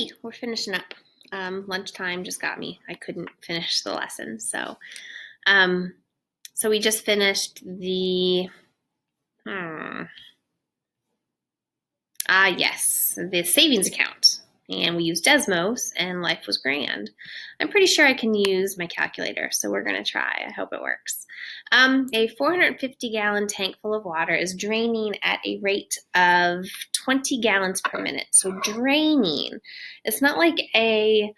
Alrighty, we're finishing up. Lunchtime just got me. I couldn't finish the lesson. So we just finished the, the savings account. And we used Desmos, and life was grand. I'm pretty sure I can use my calculator, so we're going to try. I hope it works. A 450-gallon tank full of water is draining at a rate of 20 gallons per minute. So draining. It's not like a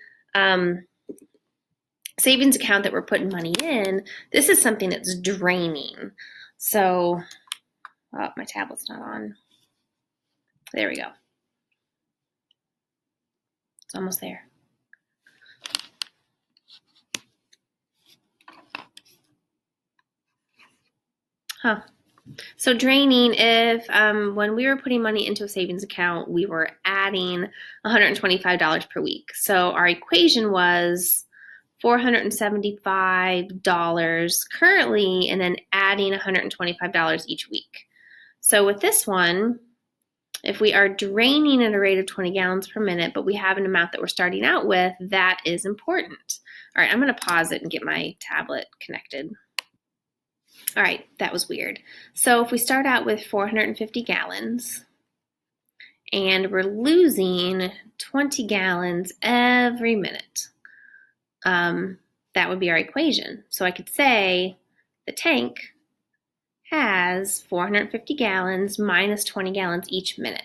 savings account that we're putting money in. This is something that's draining. So, oh, my tablet's not on. There we go. It's almost there. So draining, if when we were putting money into a savings account, we were adding $125 per week. So our equation was $475 currently, and then adding $125 each week. So with this one, if we are draining at a rate of 20 gallons per minute, but we have an amount that we're starting out with, that is important. All right, I'm going to pause it and get my tablet connected. All right, that was weird. So if we start out with 450 gallons, and we're losing 20 gallons every minute, that would be our equation. So I could say the tank has 450 gallons minus 20 gallons each minute.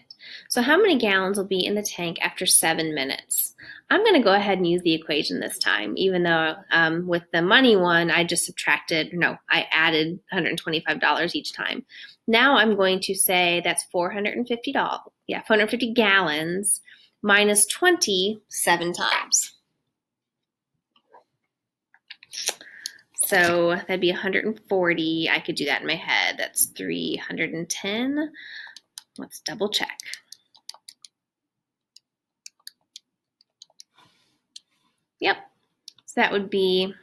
So how many gallons will be in the tank after 7 minutes? I'm going to go ahead and use the equation this time, even though with the money one, I just I added $125 each time. Now I'm going to say that's $450 gallons minus 20 7 times. So that'd be 140. I could do that in my head. That's 310. Let's double check. Yep. So that would be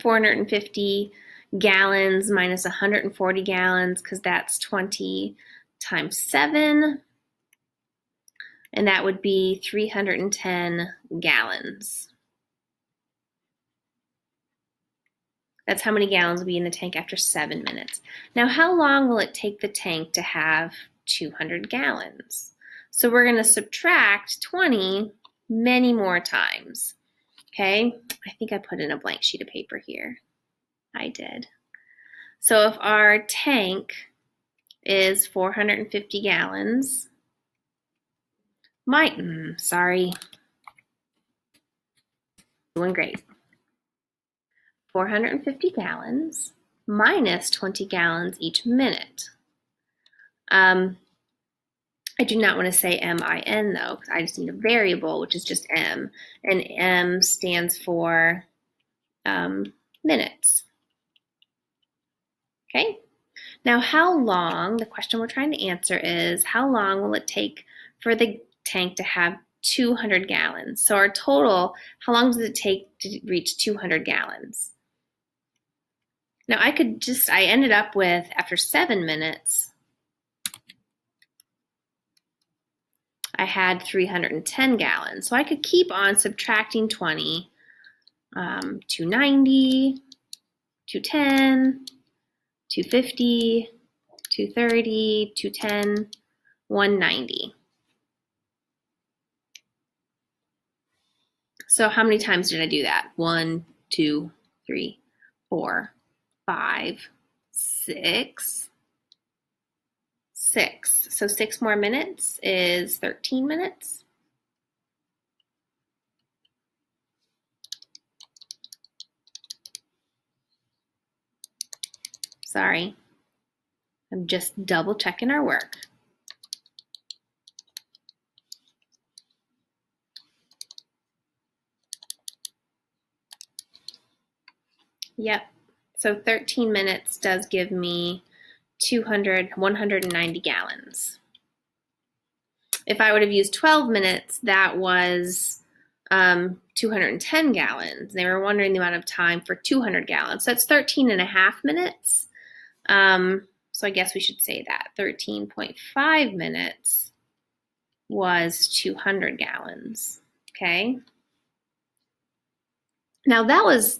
450 gallons minus 140 gallons, because that's 20 times 7. And that would be 310 gallons. That's how many gallons will be in the tank after 7 minutes. Now, how long will it take the tank to have 200 gallons? So we're going to subtract 20 many more times. Okay, I think I put in a blank sheet of paper here. I did. So if our tank is 450 gallons, doing great. 450 gallons minus 20 gallons each minute. I do not want to say MIN though, because I just need a variable, which is just M, and M stands for minutes. Okay, now how long, the question we're trying to answer is, how long will it take for the tank to have 200 gallons? So our total, how long does it take to reach 200 gallons? Now I ended up with, after 7 minutes, I had 310 gallons. So I could keep on subtracting 20, 290, 210, 250, 230, 210, 190. So how many times did I do that? 1, 2, 3, 4, 5, 6. So 6 more minutes is 13 minutes. Sorry, I'm just double checking our work. Yep, so 13 minutes does give me 190 gallons. If I would have used 12 minutes, that was 210 gallons. They were wondering the amount of time for 200 gallons. So that's 13 and a half minutes. So I guess we should say that 13.5 minutes was 200 gallons, okay? Now that was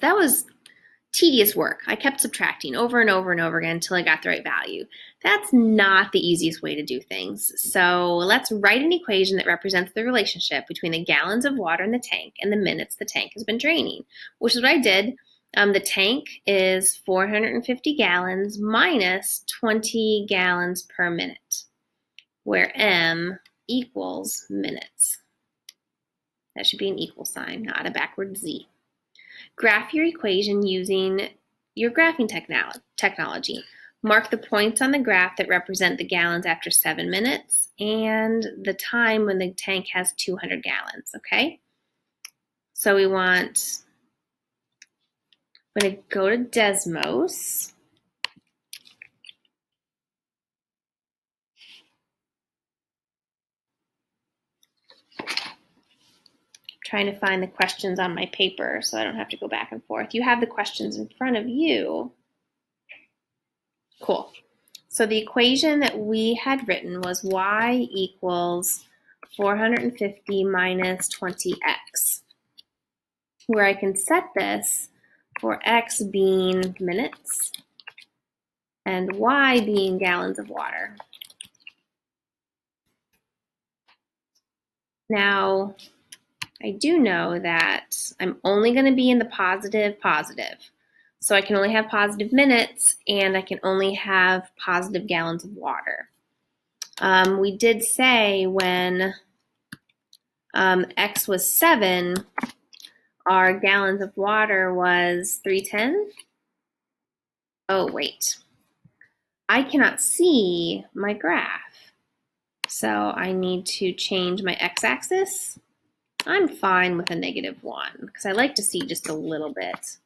tedious work. I kept subtracting over and over and over again until I got the right value. That's not the easiest way to do things. So let's write an equation that represents the relationship between the gallons of water in the tank and the minutes the tank has been draining, which is what I did. The tank is 450 gallons minus 20 gallons per minute, where M equals minutes. That should be an equal sign, not a backward Z. Graph your equation using your graphing technology. Mark the points on the graph that represent the gallons after 7 minutes and the time when the tank has 200 gallons, okay? So I'm going to go to Desmos. Trying to find the questions on my paper so I don't have to go back and forth. You have the questions in front of you. Cool. So the equation that we had written was y equals 450 minus 20x, where I can set this for x being minutes and y being gallons of water. Now, I do know that I'm only going to be in the positive. So I can only have positive minutes and I can only have positive gallons of water. We did say when x was 7, our gallons of water was 310. Oh, wait. I cannot see my graph. So I need to change my x-axis. I'm fine with a -1 because I like to see just a little bit.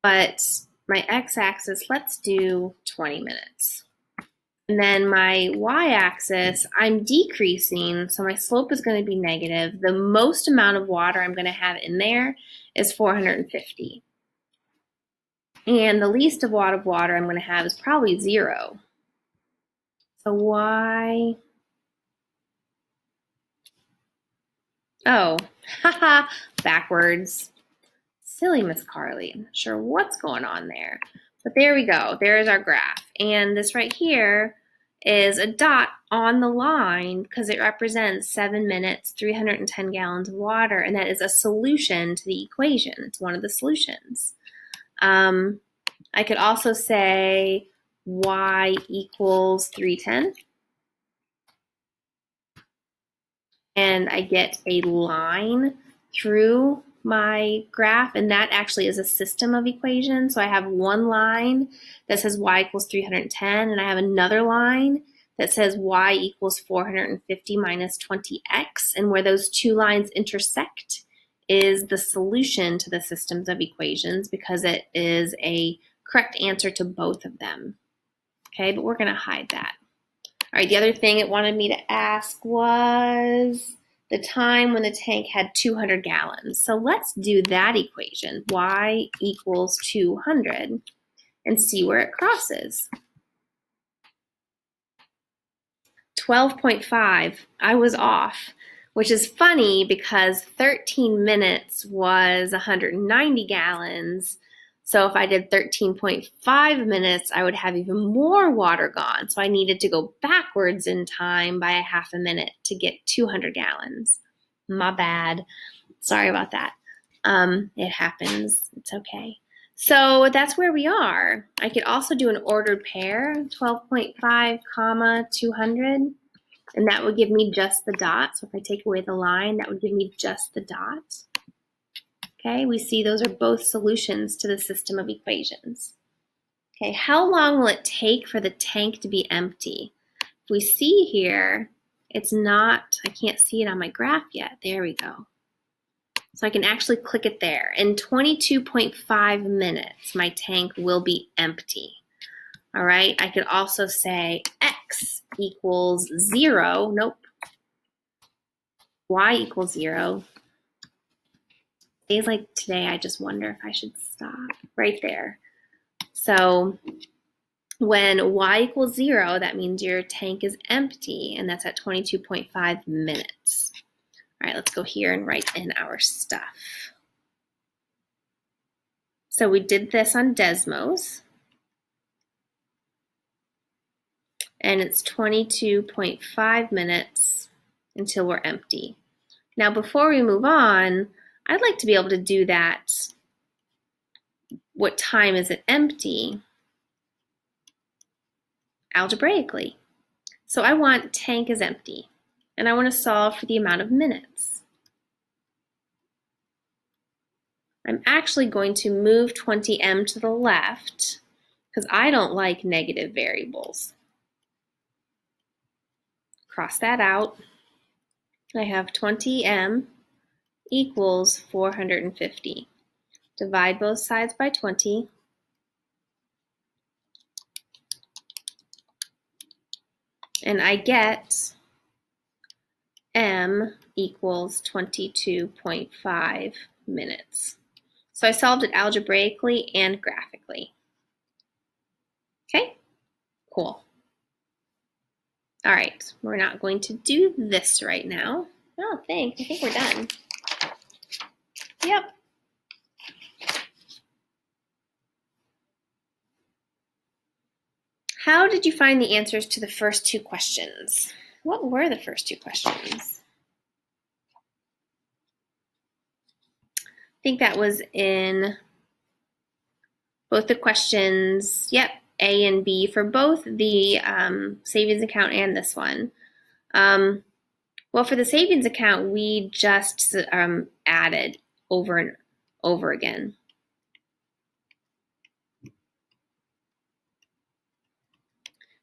But my x-axis, let's do 20 minutes. And then my y-axis, I'm decreasing, so my slope is going to be negative. The most amount of water I'm going to have in there is 450. And the least amount of water I'm going to have is probably 0. So y... Oh, haha, backwards. Silly Miss Carly. I'm not sure what's going on there. But there we go. There's our graph. And this right here is a dot on the line because it represents 7 minutes, 310 gallons of water, and that is a solution to the equation. It's one of the solutions. I could also say y equals 310. And I get a line through my graph, and that actually is a system of equations. So I have one line that says y equals 310, and I have another line that says y equals 450 minus 20x, and where those two lines intersect is the solution to the systems of equations because it is a correct answer to both of them. Okay, but we're going to hide that. All right, the other thing it wanted me to ask was the time when the tank had 200 gallons. So let's do that equation, y equals 200, and see where it crosses. 12.5, I was off, which is funny because 13 minutes was 190 gallons. So if I did 13.5 minutes, I would have even more water gone. So I needed to go backwards in time by a half a minute to get 200 gallons. My bad. Sorry about that. It happens. It's okay. So that's where we are. I could also do an ordered pair, 12.5 comma 200, and that would give me just the dot. So if I take away the line, that would give me just the dot. Okay, we see those are both solutions to the system of equations. Okay, how long will it take for the tank to be empty? If we see here, it's not, I can't see it on my graph yet. There we go. So I can actually click it there. In 22.5 minutes, my tank will be empty. All right, I could also say x equals 0. Nope. Y equals 0. Days like today, I just wonder if I should stop right there. So When y equals 0, that means your tank is empty, and that's at 22.5 minutes. All right, let's go here and write in our stuff. So we did this on Desmos, and it's 22.5 minutes until we're empty. Now, before we move on, I'd like to be able to do that. What time is it empty? Algebraically. So I want tank is empty, and I want to solve for the amount of minutes. I'm actually going to move 20m to the left because I don't like negative variables. Cross that out. I have 20m equals 450. Divide both sides by 20. And I get m equals 22.5 minutes. So I solved it algebraically and graphically. Okay, cool. All right, we're not going to do this right now. Oh, thanks. I think we're done. Yep. How did you find the answers to the first two questions? What were the first two questions? I think that was in both the questions, yep, A and B for both the savings account and this one. Well, for the savings account, we just added over and over again.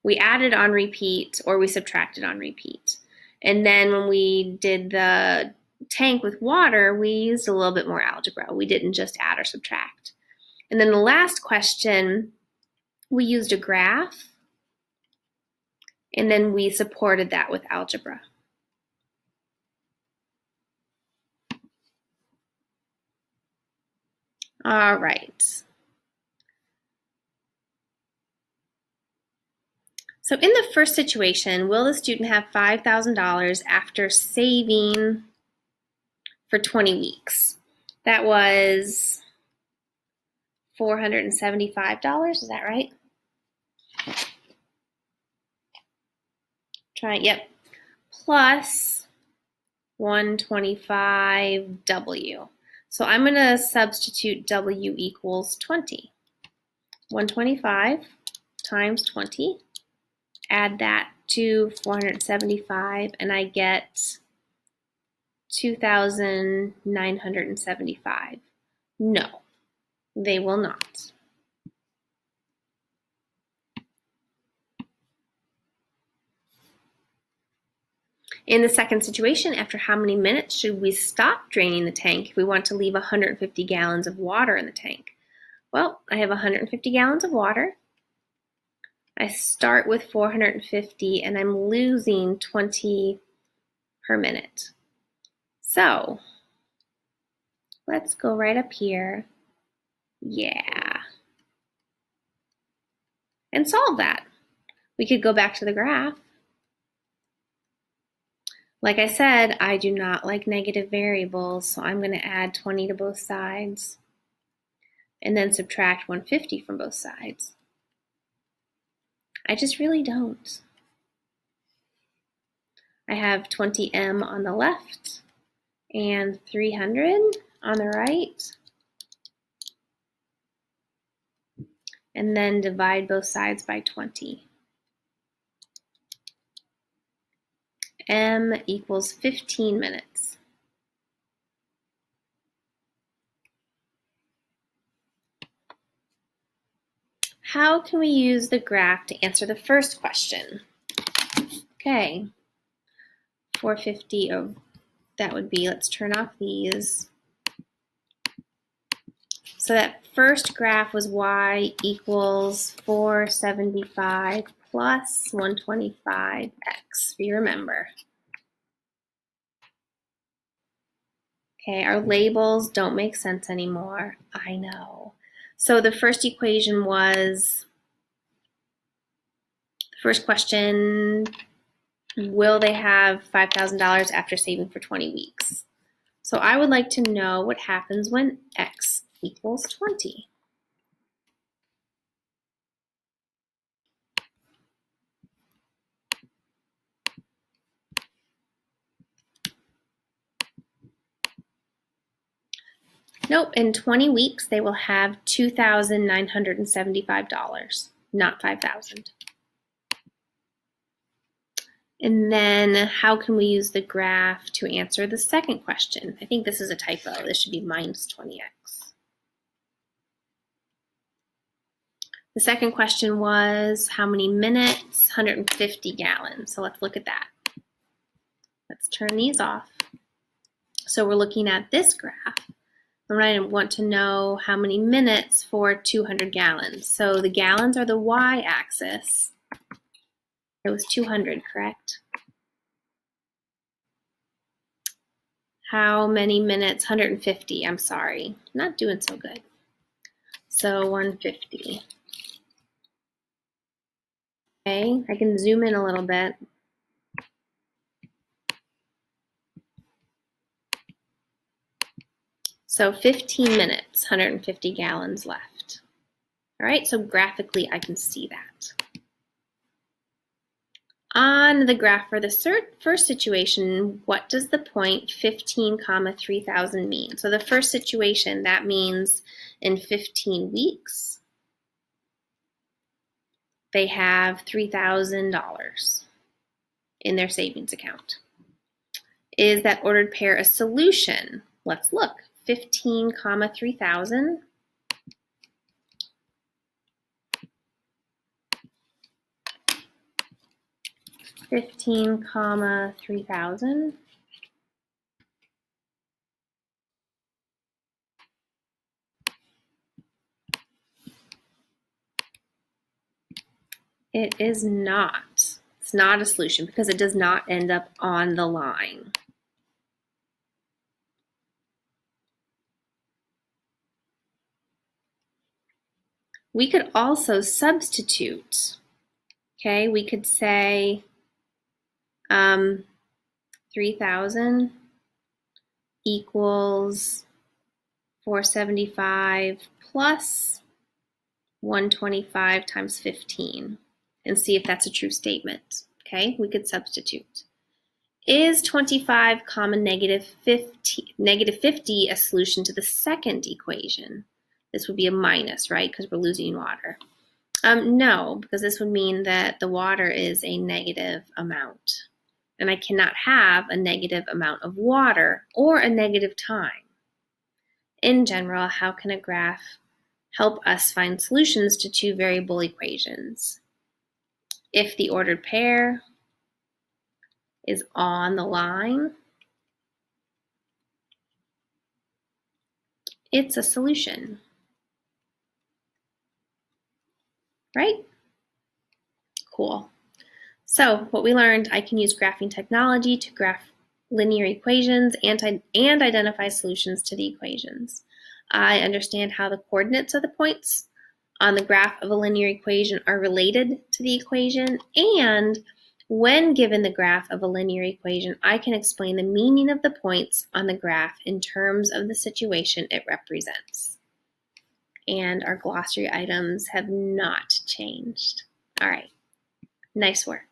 We added on repeat or we subtracted on repeat. And then when we did the tank with water, we used a little bit more algebra. We didn't just add or subtract. And then the last question, we used a graph, and then we supported that with algebra. All right. So in the first situation, will the student have $5,000 after saving for 20 weeks? That was $475, is that right? Try it, yep. Plus 125W. So I'm going to substitute W equals 20. 125 times 20. Add that to 475, and I get 2,975. No, they will not. In the second situation, after how many minutes should we stop draining the tank if we want to leave 150 gallons of water in the tank? Well, I have 150 gallons of water. I start with 450 and I'm losing 20 per minute. So let's go right up here. Yeah. And solve that. We could go back to the graph. Like I said, I do not like negative variables, so I'm going to add 20 to both sides and then subtract 150 from both sides. I just really don't. I have 20m on the left and 300 on the right. And then divide both sides by 20. M equals 15 minutes. How can we use the graph to answer the first question? Okay, 450, oh, that would be, let's turn off these. So that first graph was y equals 475 plus 125x, if you remember. Okay, our labels don't make sense anymore. I know. So the first equation was First question, will they have $5,000 after saving for 20 weeks? So I would like to know what happens when x equals 20. Nope, in 20 weeks they will have $2,975, not $5,000. And then how can we use the graph to answer the second question? I think this is a typo. This should be minus 20x. The second question was how many minutes? 150 gallons. So let's look at that. Let's turn these off. So we're looking at this graph. And I want to know how many minutes for 200 gallons. So the gallons are the y-axis. It was 200, correct? How many minutes? 150, I'm sorry. Not doing so good. So 150. Okay, I can zoom in a little bit. So 15 minutes, 150 gallons left. All right, so graphically I can see that. On the graph for the first situation, what does the point 15, 3,000 mean? So the first situation, that means in 15 weeks, they have $3,000 in their savings account. Is that ordered pair a solution? Let's look. 15, 3,000. $15, 3,000. It is not. It's not a solution because it does not end up on the line. We could also substitute. Okay, we could say 3,000 equals 475 plus 125 times 15 and see if that's a true statement. Okay, we could substitute. Is 25, negative 50 a solution to the second equation? This would be a minus, right? Because we're losing water. No, because this would mean that the water is a negative amount. And I cannot have a negative amount of water or a negative time. In general, how can a graph help us find solutions to two variable equations? If the ordered pair is on the line, it's a solution, right? Cool. So what we learned, I can use graphing technology to graph linear equations and identify solutions to the equations. I understand how the coordinates of the points on the graph of a linear equation are related to the equation, and when given the graph of a linear equation, I can explain the meaning of the points on the graph in terms of the situation it represents. And our glossary items have not changed. All right, nice work.